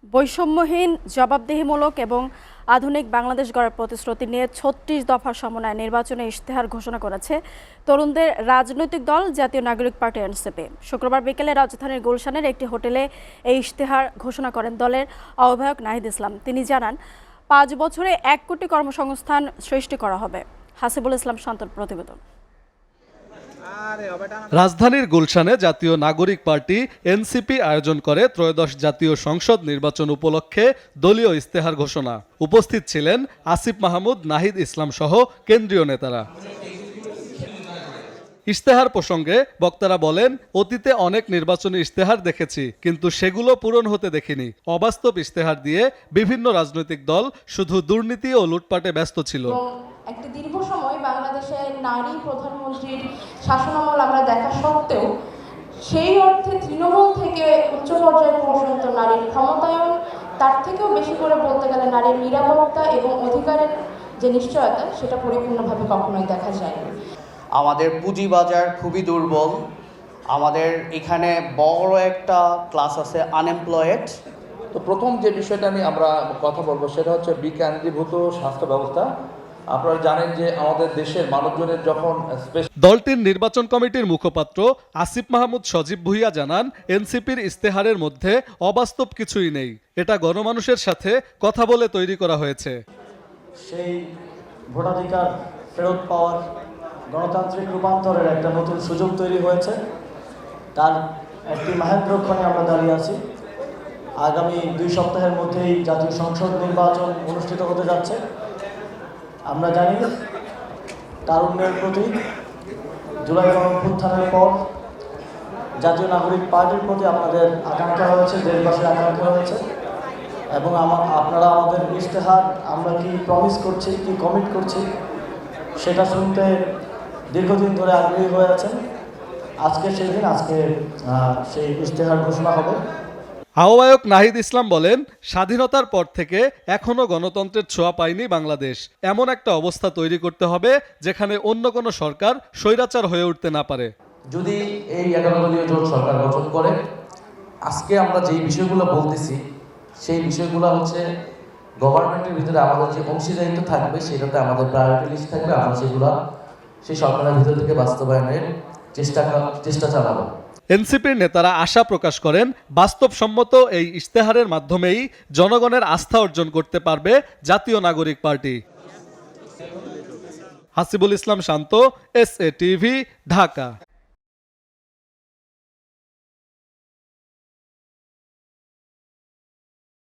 বৈষম্যহীন, জবাবদিহিমূলক এবং আধুনিক বাংলাদেশ গড়ার প্রতিশ্রুতি নিয়ে ৩৬ দফা সমন্বয়ে নির্বাচনে ইশতেহার ঘোষণা করেছে তরুণদের রাজনৈতিক দল জাতীয় নাগরিক পার্টি এনসিপি। শুক্রবার বিকেলে রাজধানীর গুলশানের একটি হোটেলে এই ইশতেহার ঘোষণা করেন দলের আহ্বায়ক নাহিদ ইসলাম। তিনি জানান, ৫ বছরে ১ কোটি কর্মসংস্থান সৃষ্টি করা হবে। হাসিবুল ইসলাম শান্তর প্রতিবেদন। রাজধানীর গুলশানে জাতীয় নাগরিক পার্টি এনসিপি আয়োজন করে ত্রয়োদশ জাতীয় সংসদ নির্বাচন উপলক্ষে দলীয় ইশতেহার ঘোষণা। উপস্থিত ছিলেন আসিফ মাহমুদ, নাহিদ ইসলাম সহ কেন্দ্রীয় নেতারা। ইশতেহার প্রসঙ্গে বক্তারা বলেন, অতীতে অনেক নির্বাচনী ইশতেহার দেখেছি, কিন্তু সেগুলো পূরণ হতে দেখিনি। অবাস্তব ইশতেহার দিয়ে বিভিন্ন রাজনৈতিক দল শুধু দুর্নীতি ও লুটপাটে ব্যস্ত ছিল। একটা দীর্ঘ সময় বাংলাদেশে নারী প্রধানমন্ত্রীর শাসনামল আমরা দেখা সত্ত্বেও সেই অর্থে তৃণমূল থেকে উচ্চ পর্যায় পর্যন্ত নারীর ক্ষমতায়ন, তার থেকেও বেশি করে বলতে গেলে নারীর নিরাপত্তা এবং অধিকারের যে নিশ্চয়তা, সেটা পরিপূর্ণভাবে কখনোই দেখা যায়নি। আমাদের পুঁজিবাজার খুবই দুর্বল। আমাদের এখানে বড় একটা ক্লাস আছে আনএমপ্লয়েড। তো প্রথম যে বিষয়টা আমরা কথা বলবো সেটা হচ্ছে বিকেন্দ্রীভূত স্বাস্থ্য ব্যবস্থা। আপনারা জানেন যে আমাদের দেশের মানুষজনের যখন দলটির নির্বাচন কমিটির মুখপাত্র আসিফ মাহমুদ সজীব ভুইয়া জানান, এনসিপির ইশতেহারের মধ্যে অবাস্তব কিছুই নেই। এটা গণমানুষের সাথে কথা বলে তৈরি করা হয়েছে। সেই ভোটাধিকার ফেরত পাওয়ার, গণতান্ত্রিক রূপান্তরের একটা নতুন সুযোগ তৈরি হয়েছে। তার একটি মাহেন্দ্রক্ষণে আমরা দাঁড়িয়ে আছি। আগামী 2 সপ্তাহের মধ্যেই জাতীয় সংসদ নির্বাচন অনুষ্ঠিত হতে যাচ্ছে। আমরা জানি তারুণ্যের প্রতি জুলাই গণঅভ্যুত্থানের পর জাতীয় নাগরিক পার্টির প্রতি আপনাদের আকাঙ্ক্ষা হয়েছে, দেশবাসীর আকাঙ্ক্ষা হয়েছে, এবং আপনারা আমাদের ইশতেহার আমরা কি প্রমিস করছি, কি কমিট করছি, সেটা শুনতে দীর্ঘদিন ধরে আগ্রহী হয়ে আছেন। আজকে সেই দিন, আজকে সেই ইশতেহার ঘোষণা হবে। আহ্বায়ক নাহিদ ইসলাম বলেন, স্বাধীনতার পর থেকে এখনো গণতন্ত্রের ছোঁয়া পায়নি বাংলাদেশ। এমন একটা অবস্থা তৈরি করতে হবে যেখানে অন্য কোনো সরকার স্বৈরাচার হয়ে উঠতে না পারে। যদি এই 11 দলীয় জোট সরকার গঠন করে, আজকে আমরা যেই বিষয়গুলো বলতেছি সেই বিষয়গুলো হচ্ছে গভর্নমেন্টের ভিতরে আমাদের যে অংশীদারিত্ব থাকবে, সেটাতে আমাদের প্রায়োরিটি লিস্ট থাকবে। আমরা সেগুলো সেই সরকারের ভিতর থেকে বাস্তবায়নের চেষ্টা চালাবো। এনসিপির নেতারা আশা প্রকাশ করেন, বাস্তবসম্মত এই ইশতেহারের মাধ্যমেই জনগণের আস্থা অর্জন করতে পারবে জাতীয় নাগরিক পার্টি। হাসিবুল ইসলাম শান্ত, SA TV, ঢাকা।